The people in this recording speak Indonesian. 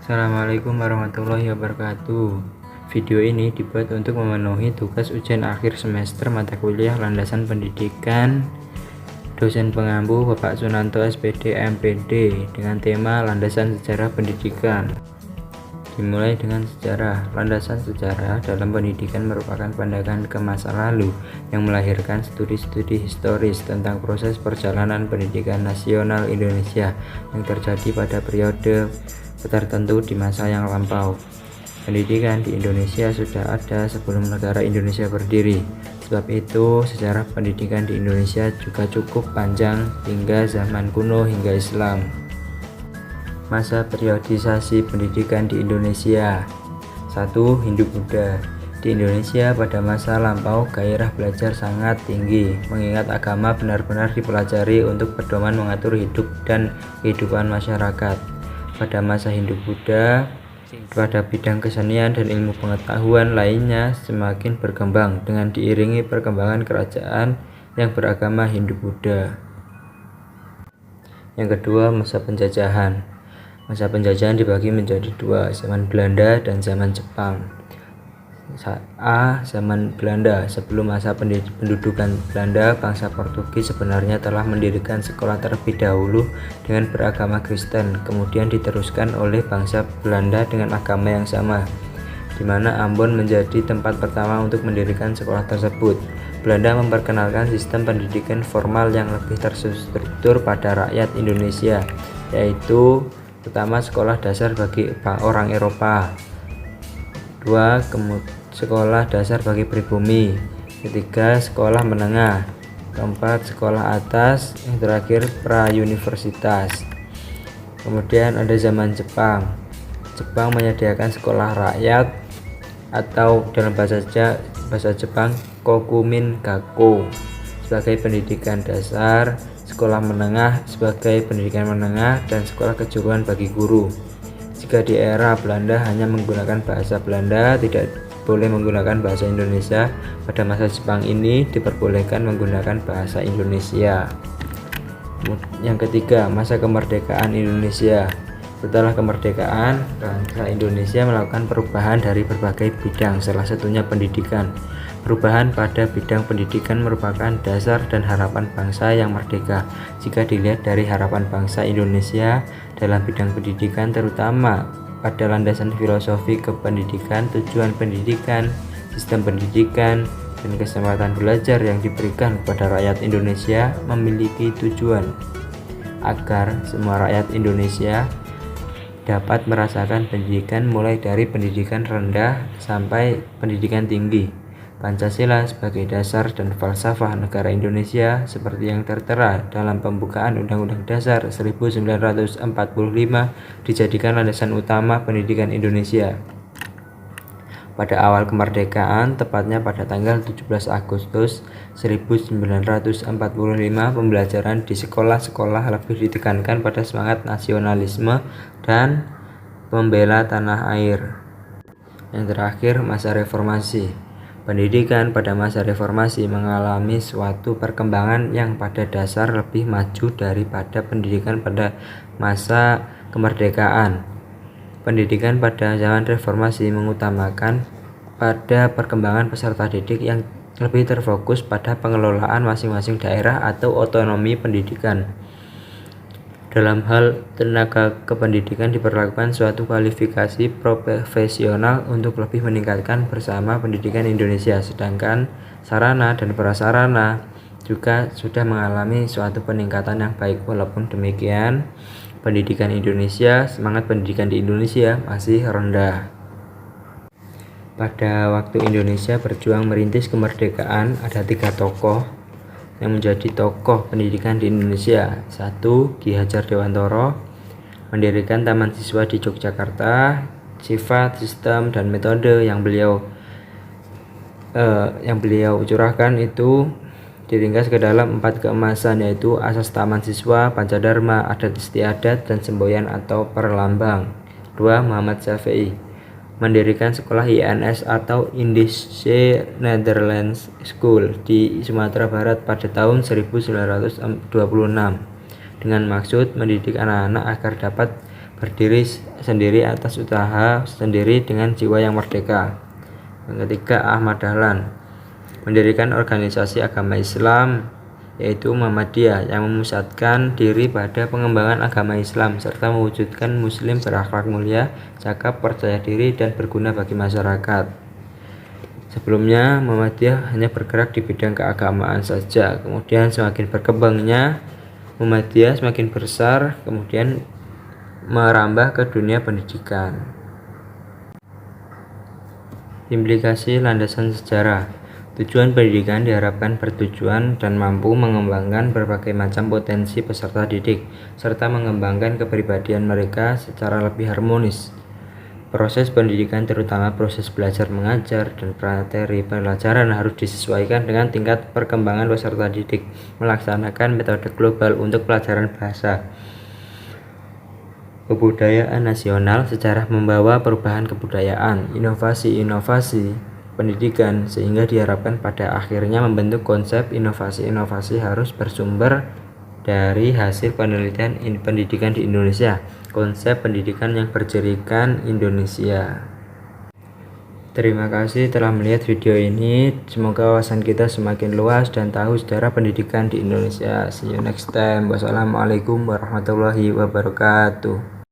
Assalamualaikum warahmatullahi wabarakatuh. Video ini dibuat untuk memenuhi tugas ujian akhir semester mata kuliah Landasan Pendidikan dosen pengampu Bapak Sunanto SPD MPD dengan tema Landasan Sejarah Pendidikan. Dimulai dengan sejarah. Landasan sejarah dalam pendidikan merupakan pandangan ke masa lalu yang melahirkan studi-studi historis tentang proses perjalanan pendidikan nasional Indonesia yang terjadi pada periode tertentu di masa yang lampau. Pendidikan di Indonesia sudah ada sebelum negara Indonesia berdiri. Sebab itu, sejarah pendidikan di Indonesia juga cukup panjang hingga zaman kuno hingga Islam. Masa periodisasi pendidikan di Indonesia. 1. Hindu-Buddha. Di Indonesia pada masa lampau gairah belajar sangat tinggi, mengingat agama benar-benar dipelajari untuk pedoman mengatur hidup dan kehidupan masyarakat. Pada masa Hindu-Buddha, pada bidang kesenian dan ilmu pengetahuan lainnya semakin berkembang dengan diiringi perkembangan kerajaan yang beragama Hindu-Buddha. Yang kedua, masa penjajahan. Masa penjajahan dibagi menjadi dua, zaman Belanda dan zaman Jepang. A. Zaman Belanda. Sebelum masa pendudukan Belanda, bangsa Portugis sebenarnya telah mendirikan sekolah terlebih dahulu dengan beragama Kristen, kemudian diteruskan oleh bangsa Belanda dengan agama yang sama, di mana Ambon menjadi tempat pertama untuk mendirikan sekolah tersebut. Belanda memperkenalkan sistem pendidikan formal yang lebih terstruktur pada rakyat Indonesia, yaitu pertama sekolah dasar bagi orang Eropa, 2. Sekolah dasar bagi pribumi, 3. Sekolah menengah, 4. Sekolah atas, yang terakhir pra-universitas. Kemudian ada zaman Jepang. Jepang menyediakan sekolah rakyat atau dalam bahasa Jepang Kokumin Gakko sebagai pendidikan dasar, sekolah menengah sebagai pendidikan menengah, dan sekolah kejuruan bagi guru. Jika di era Belanda hanya menggunakan bahasa Belanda, tidak boleh menggunakan bahasa Indonesia, pada masa Jepang ini diperbolehkan menggunakan bahasa Indonesia. Yang ketiga, masa kemerdekaan Indonesia. Setelah kemerdekaan, bangsa Indonesia melakukan perubahan dari berbagai bidang, salah satunya pendidikan. Perubahan pada bidang pendidikan merupakan dasar dan harapan bangsa yang merdeka. Jika dilihat dari harapan bangsa Indonesia dalam bidang pendidikan, terutama pada landasan filosofi kependidikan, tujuan pendidikan, sistem pendidikan, dan kesempatan belajar yang diberikan kepada rakyat Indonesia memiliki tujuan agar semua rakyat Indonesia dapat merasakan pendidikan mulai dari pendidikan rendah sampai pendidikan tinggi. Pancasila sebagai dasar dan falsafah negara Indonesia seperti yang tertera dalam pembukaan Undang-Undang Dasar 1945 dijadikan landasan utama pendidikan Indonesia. Pada awal kemerdekaan, tepatnya pada tanggal 17 Agustus 1945, pembelajaran di sekolah-sekolah lebih ditekankan pada semangat nasionalisme dan membela tanah air. Yang terakhir, masa reformasi. Pendidikan pada masa reformasi mengalami suatu perkembangan yang pada dasar lebih maju daripada pendidikan pada masa kemerdekaan. Pendidikan pada zaman reformasi mengutamakan pada perkembangan peserta didik yang lebih terfokus pada pengelolaan masing-masing daerah atau otonomi pendidikan. Dalam hal tenaga kependidikan diperlakukan suatu kualifikasi profesional untuk lebih meningkatkan bersama pendidikan Indonesia, sedangkan sarana dan prasarana juga sudah mengalami suatu peningkatan yang baik. Walaupun demikian, semangat pendidikan di Indonesia masih rendah. Pada waktu Indonesia berjuang merintis kemerdekaan, ada 3 tokoh yang menjadi tokoh pendidikan di Indonesia. 1. Ki Hajar Dewantoro mendirikan Taman Siswa di Yogyakarta. Sifat, sistem, dan metode yang beliau curahkan itu diringkas ke dalam 4 keemasan, yaitu asas Taman Siswa, Pancadharma, adat istiadat, dan semboyan atau perlambang. 2. Muhammad Syafi'i mendirikan sekolah INS atau Indische Netherlands School di Sumatera Barat pada tahun 1926 dengan maksud mendidik anak-anak agar dapat berdiri sendiri atas usaha sendiri dengan jiwa yang merdeka. Yang ketiga, Ahmad Dahlan mendirikan organisasi agama Islam yaitu Muhammadiyah yang memusatkan diri pada pengembangan agama Islam serta mewujudkan muslim berakhlak mulia, cakap, percaya diri, dan berguna bagi masyarakat. Sebelumnya Muhammadiyah hanya bergerak di bidang keagamaan saja, kemudian semakin berkembangnya Muhammadiyah semakin besar, kemudian merambah ke dunia pendidikan. Implikasi landasan sejarah. Tujuan pendidikan diharapkan bertujuan dan mampu mengembangkan berbagai macam potensi peserta didik, serta mengembangkan kepribadian mereka secara lebih harmonis. Proses pendidikan, terutama proses belajar mengajar dan materi pelajaran, harus disesuaikan dengan tingkat perkembangan peserta didik, melaksanakan metode global untuk pelajaran bahasa, kebudayaan nasional, sejarah, membawa perubahan kebudayaan, inovasi pendidikan, sehingga diharapkan pada akhirnya membentuk konsep inovasi harus bersumber dari hasil penelitian pendidikan di Indonesia, konsep pendidikan yang bercirikan Indonesia. Terima kasih telah melihat video ini, semoga wawasan kita semakin luas dan tahu sejarah pendidikan di Indonesia. See you next time. Wassalamualaikum warahmatullahi wabarakatuh.